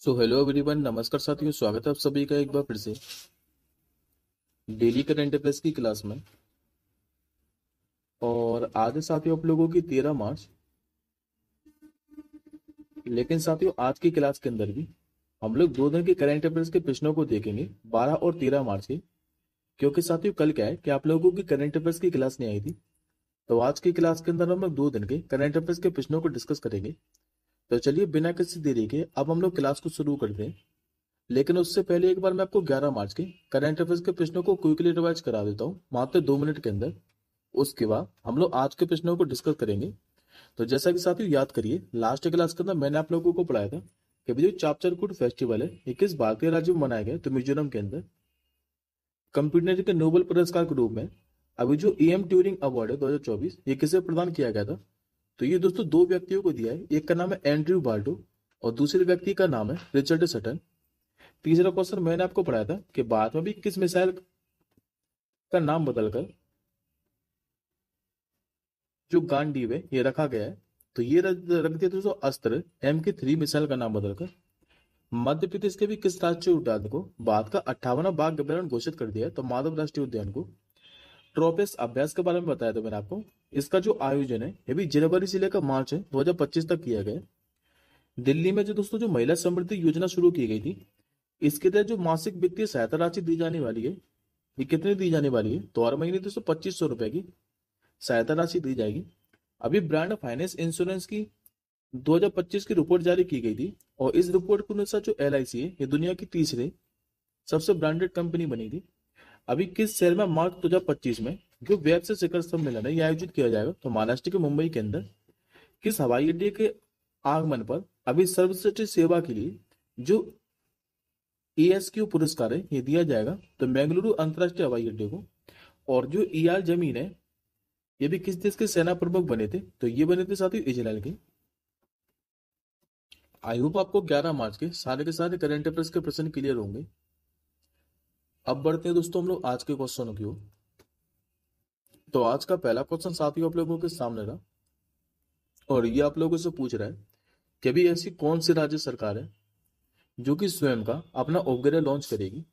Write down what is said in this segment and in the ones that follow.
So hello everyone, नमस्कार साथियों। स्वागत है आप सभी का एक बार फिर से डेली करंट अफेयर्स की क्लास में। और आज है साथियों आप लोगों की 13 मार्च। लेकिन साथियों आज की क्लास के अंदर भी हम लोग 2 दिन के करंट अफेयर्स के प्रश्नों को देखेंगे, 12 और 13 मार्च के। क्योंकि साथियों कल क्या है कि आप लोगों की करंट अफेयर्स की क्लास नहीं आई थी, तो आज की क्लास के अंदर हम लोग 2 दिन के करंट अफेयर्स के प्रश्नों को डिस्कस करेंगे। तो चलिए बिना किसी देरी के अब हम लोग क्लास को शुरू करते हैं। लेकिन उससे पहले एक बार मैं आपको 11 मार्च के करंट अफेयर्स के प्रश्नों को क्विकली रिवाइज करा देता हूँ, मात्र 2 मिनट के अंदर। उसके बाद हम लोग आज के प्रश्नों को डिस्कस करेंगे। तो जैसा कि साथियों याद करिए, लास्ट क्लास के अंदर मैंने आप लोगों को पढ़ाया था कि जो चापचारकूट फेस्टिवल है ये किस भारतीय राज्य में मनाया गया, तो मिजोरम के अंदर। कंप्यूटर के नोबेल पुरस्कार के रूप में अभी जो एम ट्यूरिंग अवार्ड है 2024, ये किसे प्रदान किया गया था? तो ये दोस्तों 2 व्यक्तियों को दिया है। एक का नाम है एंड्रयू बार्डो और दूसरे व्यक्ति का नाम है रिचर्ड सटन। तीसरा क्वेश्चन मैंने आपको पढ़ाया था कि बाद में भी किस मिसाइल का नाम बदलकर जो गांडीव है ये रखा गया है? तो ये रख दिया दोस्तों अस्त्र MK3 मिसाइल का नाम बदलकर। मध्य प्रदेश के भी किस राष्ट्रीय उद्यान को भारत का 58वां बाघ अभ्यारण्य घोषित कर दिया है? तो माधव राष्ट्रीय उद्यान को। ट्रोपेस अभ्यास के बारे में बताया था मैंने आपको। इसका जो आयोजन है ये भी जनवरी से लेकर मार्च 2025 तक किया गया है। दिल्ली में जो दोस्तों जो महिला समृद्धि योजना शुरू की गई थी, इसके तहत जो मासिक वित्तीय सहायता राशि दी जाने वाली है, ये कितनी दी जाने वाली है? तो हर महीने दोस्तों 2500 रुपए की सहायता राशि दी जाएगी। अभी ब्रांड फाइनेंस इंश्योरेंस की 2025 की रिपोर्ट जारी की गई थी और इस रिपोर्ट के अनुसार जो LIC है ये दुनिया की तीसरी सबसे ब्रांडेड कंपनी बनी थी। अभी किस शहर में मार्च 2025 में जो वेब से शिखर सम्मेलन है ये आयोजित किया जाएगा? तो महाराष्ट्र के मुंबई के अंदर। किस हवाई अड्डे के आगमन पर अभी सर्वश्रेष्ठ सेवा के लिए जो ASQ पुरस्कार है ये दिया जाएगा? तो बेंगलुरु अंतर्राष्ट्रीय हवाई अड्डे को। और जो ER जमीन है ये भी किस देश के सेना प्रमुख बने थे? तो ये बने थे साथियों इजराइल के। आई होप आपको 11 मार्च के सारे करंट अफेयर्स के प्रश्न क्लियर होंगे। अब बढ़ते हैं दोस्तों हम लोग आज के क्वेश्चनों की ओर। तो आज का पहला क्वेश्चन साथियों आप लोगों के सामने रहा और ये आप लोगों से पूछ रहा है कि अभी ऐसी कौन सी राज्य सरकार है जो कि स्वयं का अपना उपग्रह लॉन्च करेगी?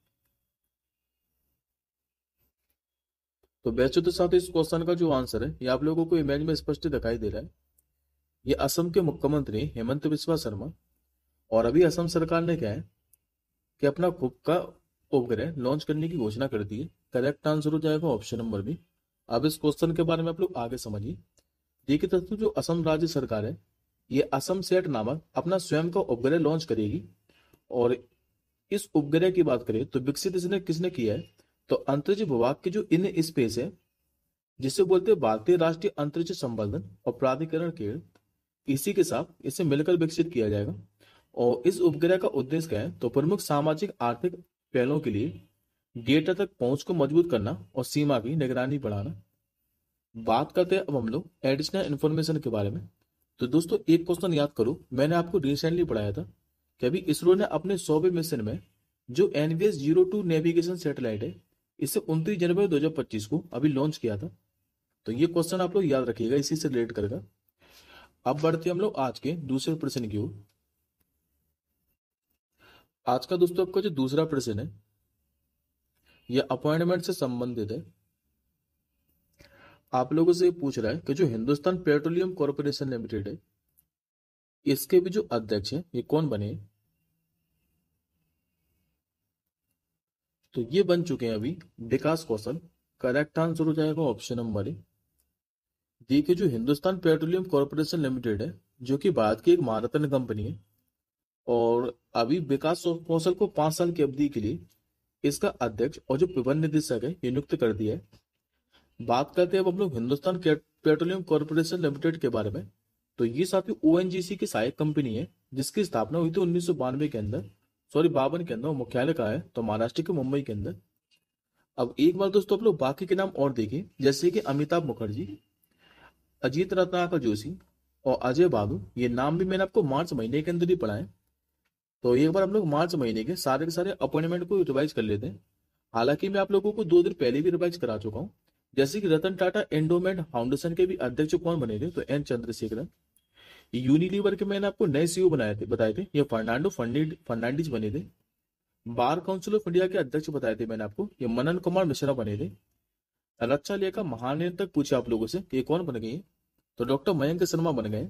तो वैसे तो साथियों इस क्वेश्चन का जो आंसर है ये आप लोगों को इमेज में स्पष्ट दिखाई दे रहा है। ये असम के मुख्यमंत्री हेमंत बिस्वा शर्मा। और अभी असम सरकार ने क्या है कि अपना खुद का उपग्रह लॉन्च करने की घोषणा कर दी है। करेक्ट आंसर हो जाएगा ऑप्शन नंबर बी। अब इस क्वेश्चन के बारे में आप लोग आगे समझिए। देखिए दोस्तों जो असम राज्य सरकार है ये असम सेट नामक अपना स्वयं का उपग्रह लॉन्च करेगी। और इस उपग्रह की बात करें तो विकसित इसने किसने किया है? तो अंतरिक्ष विभाग की जो इन स्पेस है, जिसे बोलते हैं भारतीय राष्ट्रीय अंतरिक्ष संवर्धन और प्राधिकरण के, इसी के साथ इसे मिलकर विकसित किया जाएगा। और इस उपग्रह का उद्देश्य क्या है? तो प्रमुख सामाजिक आर्थिक पहलों के लिए डेटा तक पहुंच को मजबूत करना और सीमा की निगरानी बढ़ाना। बात करते हैं अब हम लोग एडिशनल इन्फॉर्मेशन के बारे में। तो दोस्तों एक क्वेश्चन याद करो, मैंने आपको रिसेंटली पढ़ाया था कि अभी इसरो ने अपने 100वें मिशन में जो NVS-02 नेविगेशन सैटेलाइट है इसे 29 जनवरी 2025 को अभी लॉन्च किया था। तो ये क्वेश्चन आप लोग याद रखिएगा, इसी से रिलेट करेगा। अब बढ़ते हम लोग आज के दूसरे प्रश्न की ओर। आज का दोस्तों आपका जो दूसरा प्रश्न है यह अपॉइंटमेंट से संबंधित है। आप लोगों से पूछ रहा है कि जो हिंदुस्तान पेट्रोलियम कॉर्पोरेशन लिमिटेड है इसके भी जो अध्यक्ष हैं ये कौन बने हैं? तो ये बन चुके हैं अभी विकास कौशल। करेक्ट आंसर हो जाएगा ऑप्शन नंबर ए। देखिए जो हिंदुस्तान पेट्रोलियम कॉर्पोरेशन लिमिटेड है जो कि भारत की एक महारत्न कंपनी है और अभी विकास कौशल को 5 साल की अवधि के लिए इसका अध्यक्ष और जो प्रबंध निदेशक है ये नियुक्त कर दिया है। बात करते हैं अब हम लोग हिंदुस्तान पेट्रोलियम कॉर्पोरेशन लिमिटेड के बारे में। तो ये साथी ONGC की सहायक कंपनी है जिसकी स्थापना हुई थी 1992 के अंदर, सॉरी 52 के अंदर। मुख्यालय कहाँ है? तो महाराष्ट्र के मुंबई के अंदर। अब एक बार दोस्तों आप लोग बाकी के नाम और देखें, जैसे कि अमिताभ मुखर्जी, अजीत रत्नाकर जोशी और अजय बाबू। ये नाम भी मैंने आपको मार्च महीने के अंदर ही पढ़ाए। तो एक बार हम लोग मार्च महीने के सारे अपॉइंटमेंट को रिवाइज कर लेते हैं। हालांकि मैं आप लोगों को 2 दिन पहले भी रिवाइज करा चुका हूँ। जैसे कि रतन टाटा एंडोमेंट फाउंडेशन के भी अध्यक्ष कौन बने थे? तो N चंद्रशेखरन। यूनिलीवर के मैंने आपको नए सीईओ बताए थे, ये फर्नांडो फर्नांडिस बने थे। बार काउंसिल ऑफ इंडिया के अध्यक्ष बताए थे मैंने आपको, ये मनन कुमार मिश्रा बने थे। रक्षा लेखा महानियंत्रक पूछे आप लोगों से कि ये कौन बन गए, तो डॉक्टर मयंक शर्मा बन गए।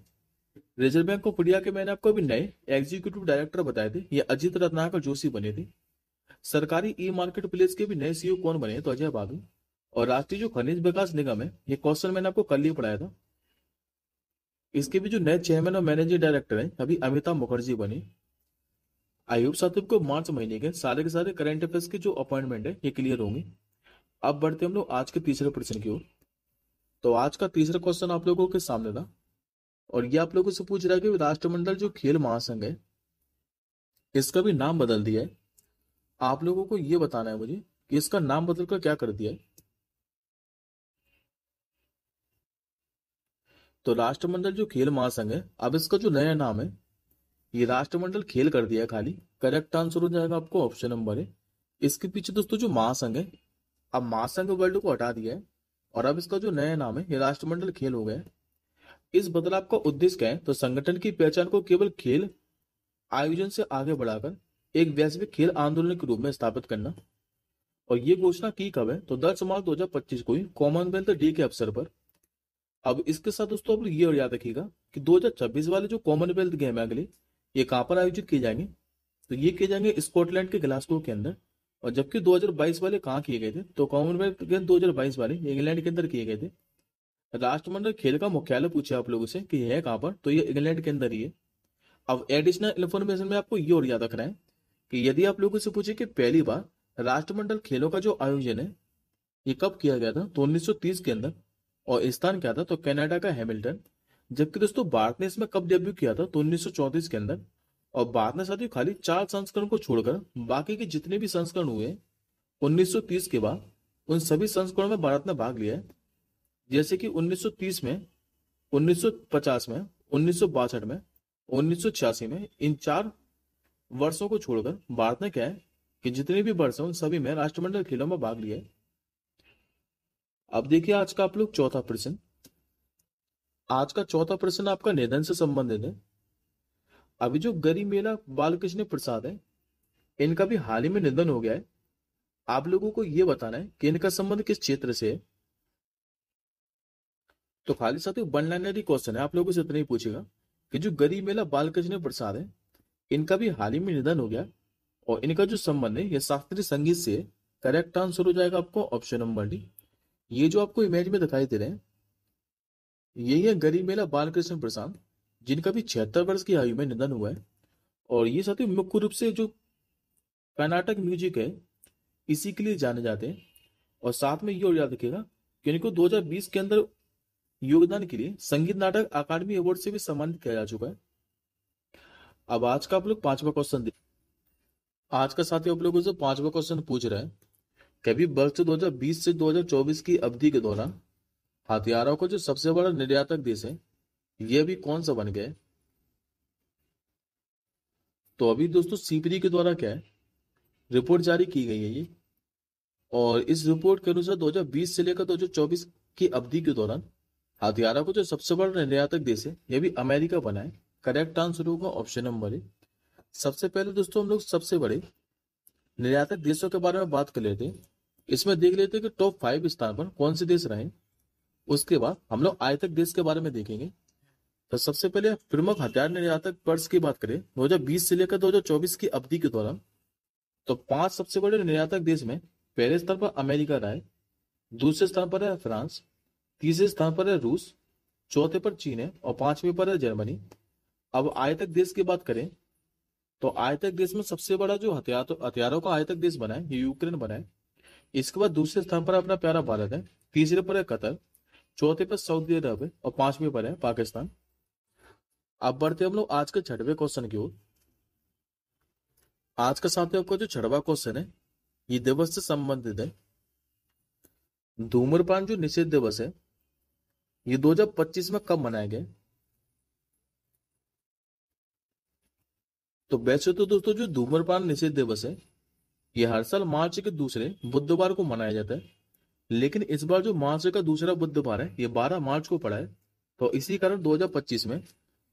रिजर्व बैंक ऑफ इंडिया के मैंने आपको अभी नए एग्जीक्यूटिव डायरेक्टर बताए थे, ये अजीत रत्नाकर जोशी बने थे। सरकारी ई मार्केट प्लेस के भी नए सीईओ कौन बने, तो अजय बागल। और राष्ट्रीय जो खनिज विकास निगम है, ये क्वेश्चन मैंने आपको कल ही पढ़ाया था, इसके भी जो नए चेयरमैन और मैनेजिंग डायरेक्टर हैं अभी अमिताभ मुखर्जी बने। आयुब साहब को मार्च महीने के सारे करंट अफेयर्स के जो अपॉइंटमेंट है ये क्लियर होंगे। अब बढ़ते हम लोग आज के तीसरे प्रश्न की ओर। तो आज का तीसरा क्वेश्चन आप लोगों के सामने था, और ये आप लोगों से पूछ रहा है कि राष्ट्रमंडल जो खेल महासंघ है इसका भी नाम बदल दिया है। आप लोगों को ये बताना है मुझे कि इसका नाम बदलकर क्या कर दिया है। तो राष्ट्रमंडल जो खेल महासंघ है, अब इसका जो नया नाम है ये राष्ट्रमंडल खेल कर दिया है खाली। करेक्ट आंसर हो जाएगा आपको ऑप्शन नंबर है। इसके पीछे दोस्तों जो महासंघ है, अब महासंघ वर्ल्ड को हटा दिया है और अब इसका जो नया नाम है ये राष्ट्रमंडल खेल हो गया है। इस बदलाव का उद्देश्य क्या है, तो संगठन की पहचान को केवल खेल आयोजन से आगे बढ़ाकर एक वैश्विक खेल आंदोलन के रूप में स्थापित करना। और ये घोषणा की कब है, तो 10 मार्च 2025 को ही कॉमनवेल्थ डे के अवसर पर। अब इसके साथ दोस्तों आप ये और याद रखिएगा कि 2026 वाले जो कॉमनवेल्थ गेम है अगले, ये कहां पर आयोजित किए जाएंगे, तो ये किए जाएंगे स्कॉटलैंड के ग्लासगो के अंदर। और जबकि 2022 वाले कहाँ किए गए थे, तो कॉमनवेल्थ गेम 2022 वाले इंग्लैंड के अंदर किए गए थे। राष्ट्रमंडल खेल का मुख्यालय पूछे आप लोगों से कि है कहां पर, तो ये इंग्लैंड के अंदर ही है। अब एडिशनल इन्फॉर्मेशन में आपको ये और याद रखना है कि यदि आप लोगों से पूछे कि पहली बार राष्ट्रमंडल खेलों का जो आयोजन है ये कब किया गया था, तो 1930 के अंदर। और स्थान क्या था, तो कनाडा का हैमिल्टन। जबकि दोस्तों भारत ने इसमें कब डेब्यू किया था, तो 1934 के अंदर। और भारत ने साथियों खाली 4 संस्करण को छोड़कर बाकी के जितने भी संस्करण हुए 1930 के बाद, उन सभी संस्करणों में भारत ने भाग लिया है। जैसे कि 1930 में, 1950 में, 1962 में, 1986 में, इन 4 वर्षों को छोड़कर भारत ने क्या है कि जितने भी वर्ष हैं उन सभी में राष्ट्रमंडल खेलों में भाग लिया है। अब देखिए आज का आप लोग चौथा प्रश्न। आज का चौथा प्रश्न आपका निधन से संबंधित है। अभी जो गरिमेला बालकृष्ण प्रसाद है, इनका भी हाल ही में निधन हो गया है। आप लोगों को यह बताना है कि इनका संबंध किस क्षेत्र से है। तो खाली साथियों वन लाइनर क्वेश्चन है, आप लोगों से इतना ही पूछेगा कि जो गरिमेला बालकृष्ण प्रसाद है, इनका भी हाल ही में निधन हो गया और इनका जो संबंध है यह शास्त्रीय संगीत से है। करेक्ट आंसर हो जाएगा आपको ऑप्शन नंबर डी। ये जो आपको इमेज में दिखाई दे रहे हैं यही है गरिमेला बालकृष्ण प्रसाद, जिनका भी 76 वर्ष की आयु में निधन हुआ है। और ये साथियों मुख्य रूप से जो कर्नाटक म्यूजिक है इसी के लिए जाने जाते हैं। और साथ में ये और याद रखिएगा कि इनको 2020 के अंदर योगदान के लिए संगीत नाटक अकादमी अवार्ड से भी सम्मानित किया जा चुका है। अब आज का आप लोग पांचवा क्वेश्चन, आज का साथी आप लोगों से पांचवा क्वेश्चन पूछ रहा है कि अभी वर्ष 2020 से 2024 की अवधि के दौरान हथियारों का जो सबसे बड़ा निर्यातक देश है यह भी कौन सा बन गया है। तो अभी दोस्तों सीपीडी के द्वारा क्या है रिपोर्ट जारी की गई है ये, और इस रिपोर्ट के अनुसार 2020 से लेकर 2024 की अवधि के दौरान हथियारों का जो सबसे बड़ा निर्यातक देश है यह भी अमेरिका बना है। करेक्ट आंसर होगा ऑप्शन नंबर ए। सबसे पहले दोस्तों हम लोग सबसे बड़े निर्यातक देशों के बारे में बात कर लेते हैं। इसमें देख लेते हैं कि टॉप 5 स्थान पर कौन से देश रहे। उसके बाद हम लोग आयतक देश के बारे में देखेंगे। तो सबसे पहले प्रमुख हथियार निर्यातक वर्ष की बात करें 2020 से लेकर 2024 की अवधि के दौरान, तो 5 सबसे बड़े निर्यातक देश में पहले स्थान पर अमेरिका रहा है, दूसरे स्थान पर है फ्रांस, तीसरे स्थान पर है रूस, चौथे पर चीन है और 5वें पर है जर्मनी। अब आयतक देश की बात करें तो आयतक देश में सबसे बड़ा जो हथियारों का आयतक देश बना है ये यूक्रेन बना है। इसके बाद दूसरे स्थान पर अपना प्यारा भारत है, तीसरे पर है कतर, चौथे पर सऊदी अरब है और 5वें पर है पाकिस्तान। अब बढ़ते हम लोग आज के 6वें क्वेश्चन की ओर। आज का साथियों आपका जो 6वां क्वेश्चन है ये दिवस से संबंधित है। धूम्रपान जो निषेध दिवस है ये 2025 में कब मनाया गया। तो वैसे तो दोस्तों जो धूम्रपान निषेध दिवस है ये हर साल मार्च के दूसरे बुधवार को मनाया जाता है, लेकिन इस बार जो मार्च का दूसरा बुधवार है ये 12 मार्च को पड़ा है। तो इसी कारण 2025 में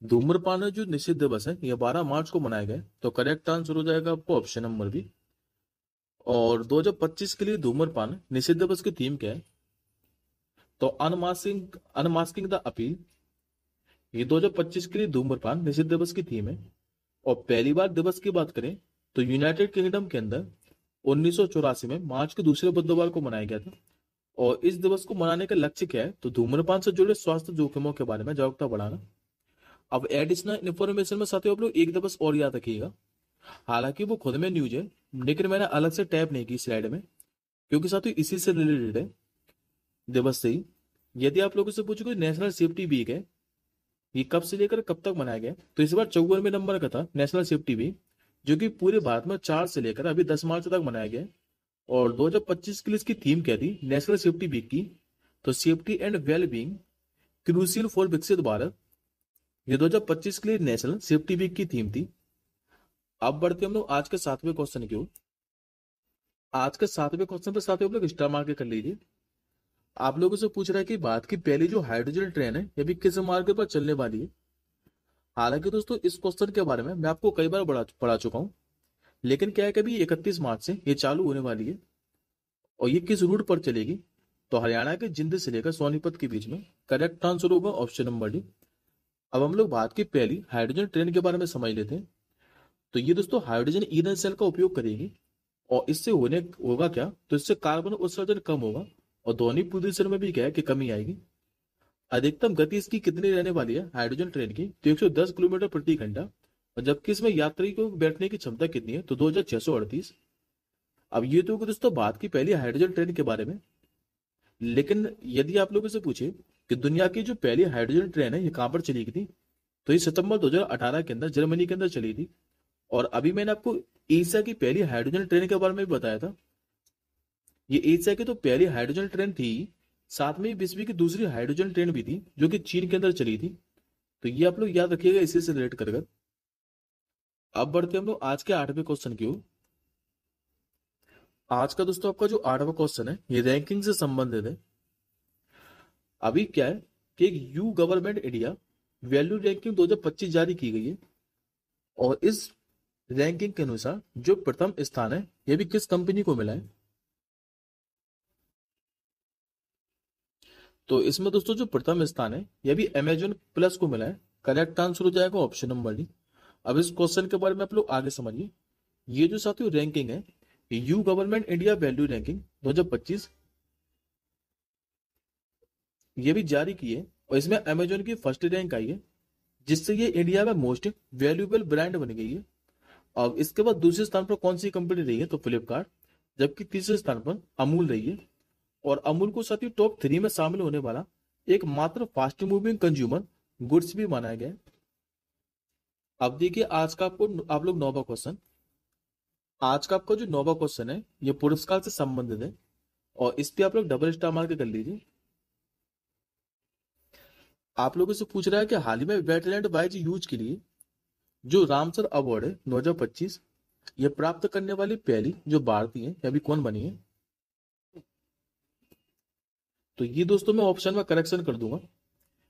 धूम्रपान जो निषिद्ध दिवस है ये 12 मार्च को मनाया गया है, तो करेक्ट आंसर हो जाएगा आपको ऑप्शन नंबर बी। और 2025 के लिए धूम्रपान निषिद्ध दिवस की थीम क्या है? तो अनमास्किंग द अपील। ये 2025 के लिए धूम्रपान निषिद्ध दिवस की थीम है। और पहली बार दिवस की बात करें तो यूनाइटेड किंगडम के अंदर 1984 में मार्च के दूसरे बुधवार को मनाया गया था। और इस दिवस को मनाने का लक्ष्य क्या है? तो धूम्रपान से जुड़े स्वास्थ्य जोखिमों के बारे में जागरूकता बढ़ाना। अब एडिशनल इन्फॉर्मेशन में साथियों आप लोग एक दिवस और याद रखिएगा, हालांकि वो खुद में न्यूज है लेकिन मैंने अलग से टैप नहीं की स्लाइड में, क्योंकि साथियों इसी से रिलेटेड है दिवस से ही। यदि आप लोगों से पूछो नेशनल सेफ्टी वीक है, ये कब से लेकर कब तक मनाया गया, तो इस बार 54वें नंबर का था नेशनल सेफ्टी वीक, जो कि पूरे भारत में 4 से लेकर अभी 10 मार्च तक मनाया गया। और 2025 के लिए इसकी थीम क्या थी नेशनल सेफ्टी वीक की? तो safety and well being crucial for विकसित भारत। ये 2025 के लिए नेशनल सेफ्टी वीक की थीम थी। अब बढ़ते हम लोग आज के 7वें क्वेश्चन की ओर। आज के 7वें क्वेश्चन पर साथियों आप लोग स्टार मार्क कर लीजिए। आप लोगों से पूछ रहा है कि भारत की पहली जो हाइड्रोजन ट्रेन है ये भी किस मार्ग पर चलने वाली है। हालांकि दोस्तों इस क्वेश्चन के बारे में मैं आपको कई बार पढ़ा चुका हूं, लेकिन क्या है कि अभी 31 मार्च से ये चालू होने वाली है। और ये किस रूट पर चलेगी? तो हरियाणा के जिंद से लेकर सोनीपत के बीच में। करेक्ट आंसर होगा ऑप्शन नंबर डी। अब हम लोग भारत की पहली हाइड्रोजन ट्रेन के बारे में समझ लेते हैं। तो ये दोस्तों हाइड्रोजन ईंधन सेल का उपयोग करेगी। और इससे होने होगा क्या? तो इससे कार्बन उत्सर्जन कम होगा और ध्वनि प्रदूषण में भी क्या है कि कमी आएगी। अधिकतम गति इसकी कितनी रहने वाली है हाइड्रोजन ट्रेन की? तो 110 किलोमीटर प्रति घंटा। और जबकि इसमें यात्री को बैठने की क्षमता कितनी है? तो 2638। अब ये तो दोस्तों भारत की पहली हाइड्रोजन ट्रेन के बारे में। लेकिन यदि आप लोगों से पूछे कि दुनिया की जो पहली हाइड्रोजन ट्रेन है ये कहां पर चली गई थी, तो ये सितंबर 2018 के अंदर जर्मनी के अंदर चली थी। और अभी मैंने आपको एशिया की पहली हाइड्रोजन ट्रेन के बारे में भी बताया था। ये एशिया की तो पहली हाइड्रोजन ट्रेन थी, साथ में विश्व की दूसरी हाइड्रोजन ट्रेन भी थी जो कि चीन के अंदर चली थी। तो ये आप लोग याद रखिएगा इसी से रिलेट कर। अब बढ़ते हम लोग आज के 8वें क्वेश्चन की ओर। आज का दोस्तों आपका जो 8वां क्वेश्चन है ये रैंकिंग से संबंधित है। अभी क्या है कि एक you government India value ranking 2025 जारी की गई है। और इस रैंकिंग के अनुसार जो प्रथम स्थान है यह भी किस कंपनी को मिला है? तो इसमें दोस्तों जो प्रथम स्थान है यह भी अमेजोन प्लस को मिला है। करेक्ट आंसर हो जाएगा ऑप्शन नंबर डी। अब इस क्वेश्चन के बारे में आप लोग आगे समझिए। ये जो साथियों रैंकिंग है you government India value ranking 2025 ये भी जारी की है। और इसमें अमेजोन की फर्स्ट रैंक आई है, जिससे ये इंडिया में मोस्ट वैल्यूएबल ब्रांड बन गई है। अब इसके बाद दूसरे स्थान पर कौन सी कंपनी रही है? तो फ्लिपकार्ट। जबकि तीसरे स्थान पर अमूल रही है। और अमूल को साथ ही टॉप 3 में शामिल होने वाला एक मात्र फास्ट मूविंग कंज्यूमर गुड्स भी माना गया है। अब देखिए आज का आपको आप लोग 9वां क्वेश्चन। आज का आपका जो 9वां क्वेश्चन है ये पुरस्कार से संबंधित है। और इस पे आप लोग डबल स्टार मार्क कर लीजिए। आप लोगों से पूछ रहा है कि हाल ही में वेटलैंड वाइज यूज के लिए जो रामसर अवार्ड है 2025 ये प्राप्त करने वाली पहली जो भारतीय है अभी कौन बनी है? तो ये दोस्तों मैं ऑप्शन में करेक्शन कर दूंगा।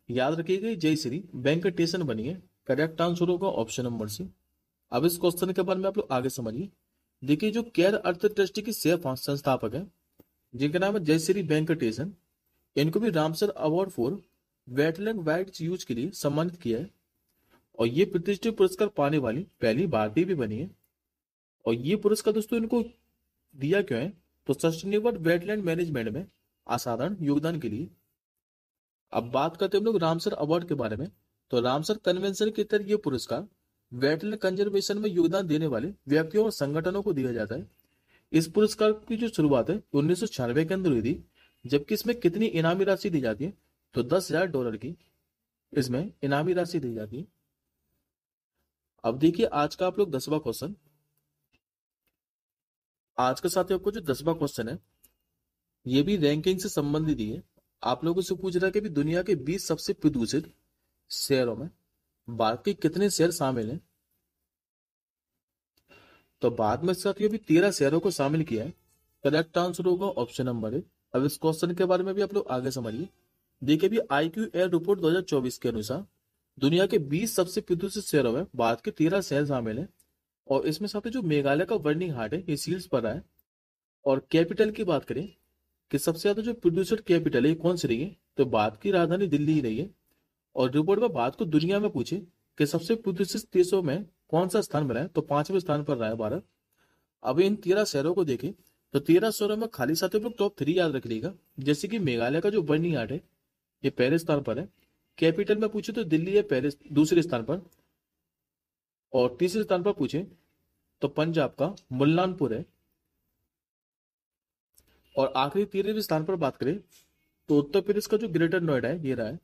याद रखिएगा जयश्री वेंकटेशन बनी है। करेक्ट आंसर होगा ऑप्शन नंबर सी। अब इस क्वेश्चन के बारे में आप लोग आगे समझिए। देखिए जो केयर अर्थ ट्रस्ट की संस्थापक है जिनका नाम है जयश्री वेंकटेशन, इनको भी Ramsar award for wetland wild use के लिए सम्मानित किया है। और ये प्रतिष्ठित पुरस्कार पाने वाली पहली भारतीय भी बनी है। और ये पुरस्कार दोस्तों इनको दिया क्यों है? तो सस्टेनेबल वेटलैंड मैनेजमेंट में असाधारण योगदान के लिए। अब बात करते हैं हम लोग रामसर अवार्ड के बारे में। तो रामसर कन्वेंशन के तहत ये पुरस्कार वेटलैंड कंजर्वेशन में योगदान देने वाले व्यक्तियों और संगठनों को दिया जाता है। इस पुरस्कार की जो शुरुआत है 1996 के अंदर हुई थी। जबकि इसमें कितनी इनामी राशि दी जाती है? तो $10,000 की इसमें इनामी राशि दी जाती है। अब देखिए आज का आप लोग 10वां क्वेश्चन। आज के साथ आपको जो 10वां क्वेश्चन है ये भी रैंकिंग से संबंधित ही है। आप लोगों से पूछ रहा है कि दुनिया के 20 सबसे प्रदूषित शहरों में भारत के कितने शहर शामिल हैं? तो भारत में साथ ये भी 13 शहरों को शामिल किया है। करेक्ट आंसर होगा ऑप्शन नंबर ए। अब इस क्वेश्चन के बारे में भी आप लोग आगे समझिए। देखिए भी IQ एयर रिपोर्ट 2024 के अनुसार दुनिया के 20 सबसे प्रदूषित शहरों में भारत के 13 शहर शामिल हैं। और इसमें साथ ही जो मेघालय का बर्निंग हार्ट है ये शीर्ष पर रहा है। और कैपिटल की बात करें कि सबसे ज्यादा जो प्रदूषित कैपिटल है ये कौन सी रही है, तो भारत की राजधानी दिल्ली ही रही है। और रिपोर्ट में भारत को दुनिया में पूछे कि सबसे प्रदूषित देशों में कौन सा स्थान मिला है, तो 5वें स्थान पर रहा है भारत। अब इन 13 शहरों को देखें तो 13 शहरों में खाली साथ ही टॉप 3 याद रख लीजिएगा। जैसे कि मेघालय का जो बर्निंग हार्ट है ये पहले स्थान पर है। कैपिटल में पूछे तो दिल्ली है पहले दूसरे स्थान पर। और तीसरे स्थान पर पूछे तो पंजाब का मुल्लानपुर है। और आखिरी 13वें स्थान पर बात करें तो उत्तर प्रदेश का जो ग्रेटर नोएडा है ये रहा है।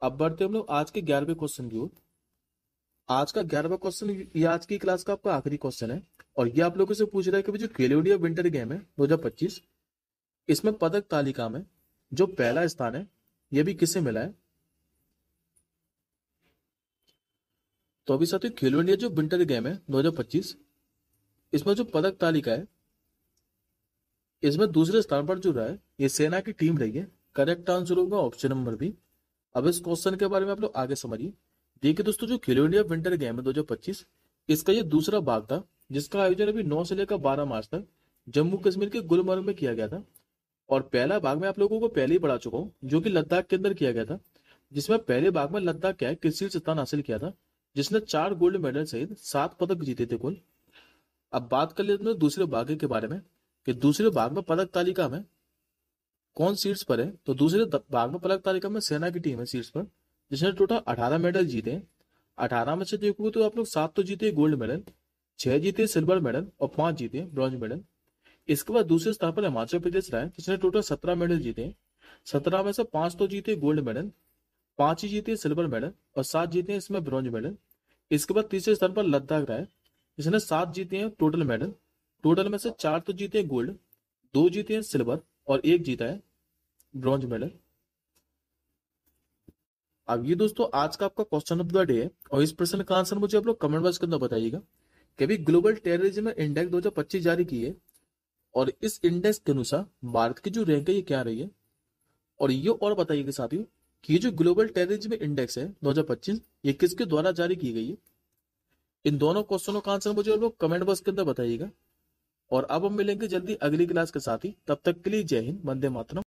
अब बढ़ते हम लोग आज के 11वें क्वेश्चन की ओर। आज का 11वां क्वेश्चन ये आज की क्लास का आपका आखिरी क्वेश्चन है। और ये आप लोगों से पूछ रहा है कि जो खेलो इंडिया विंटर गेम है 2025, इसमें पदक तालिका में जो पहला स्थान है ये भी किसे मिला है। तो अभी साथियों खेलो इंडिया जो विंटर गेम है 2025, इसमें जो पदक तालिका है इसमें दूसरे स्थान पर जो रहा है ये सेना की टीम रही है। करेक्ट आंसर होगा ऑप्शन नंबर बी। अब इस क्वेश्चन के बारे में आप लोग आगे समझिए। देखिए दोस्तों, जो खेलो इंडिया विंटर गेम है 2025, इसका ये दूसरा भाग था जिसका आयोजन अभी 9 से लेकर 12 मार्च तक जम्मू कश्मीर के गुलमर्ग में किया गया था। और पहला भाग में आप लोगों को पहले ही पढ़ा चुका हूँ जो कि लद्दाख के अंदर किया गया था, जिसमें पहले भाग में लद्दाख क्या है कि शीर्ष स्थान हासिल किया था, जिसने 4 गोल्ड मेडल सहित 7 पदक जीते थे कुल। अब बात कर लेते हैं दूसरे भाग के बारे में कि दूसरे भाग में पदक तालिका में कौन शीर्ष पर है। तो दूसरे भाग में पदक तालिका में सेना की टीम है शीर्ष पर, जिसने टोटल 18 मेडल जीते हैं। 18 में से देखोगे तो आप लोग 7 तो जीते गोल्ड मेडल, 6 जीते सिल्वर मेडल और 5 जीते ब्रॉन्ज मेडल। इसके बाद दूसरे स्थान पर हिमाचल प्रदेश रहा है, जिसने टोटल 17 मेडल जीते हैं। 17 में से 5 तो जीते गोल्ड मेडल, 5 ही जीते सिल्वर मेडल और 7 जीते हैं इसमें ब्रॉन्ज मेडल। इसके बाद तीसरे स्थान पर लद्दाख रहा है, जिसने 7 जीते हैं टोटल मेडल। टोटल में से 4 तो जीते हैं गोल्ड, 2 जीते हैं सिल्वर और 1 जीता है ब्रॉन्ज मेडल। अब ये दोस्तों आज का आपका क्वेश्चन ऑफ द डे है। और इस प्रश्न का आंसर मुझे आप लोग कमेंट बॉक्स के अंदर बताइएगा कि अभी ग्लोबल टेररिज्म इंडेक्स 2025 जारी की है। और इस इंडेक्स के अनुसार भारत की जो रैंक है ये क्या रही है। और ये और बताइएगा साथियों कि ये जो ग्लोबल टेररिज्म इंडेक्स है 2025 ये किसके द्वारा जारी की गई है। इन दोनों क्वेश्चनों का आंसर मुझे आप लोग कमेंट बॉक्स के अंदर बताइएगा। और अब हम मिलेंगे जल्दी अगली क्लास के साथ ही, तब तक के लिए जय हिंद, वंदे मातरम।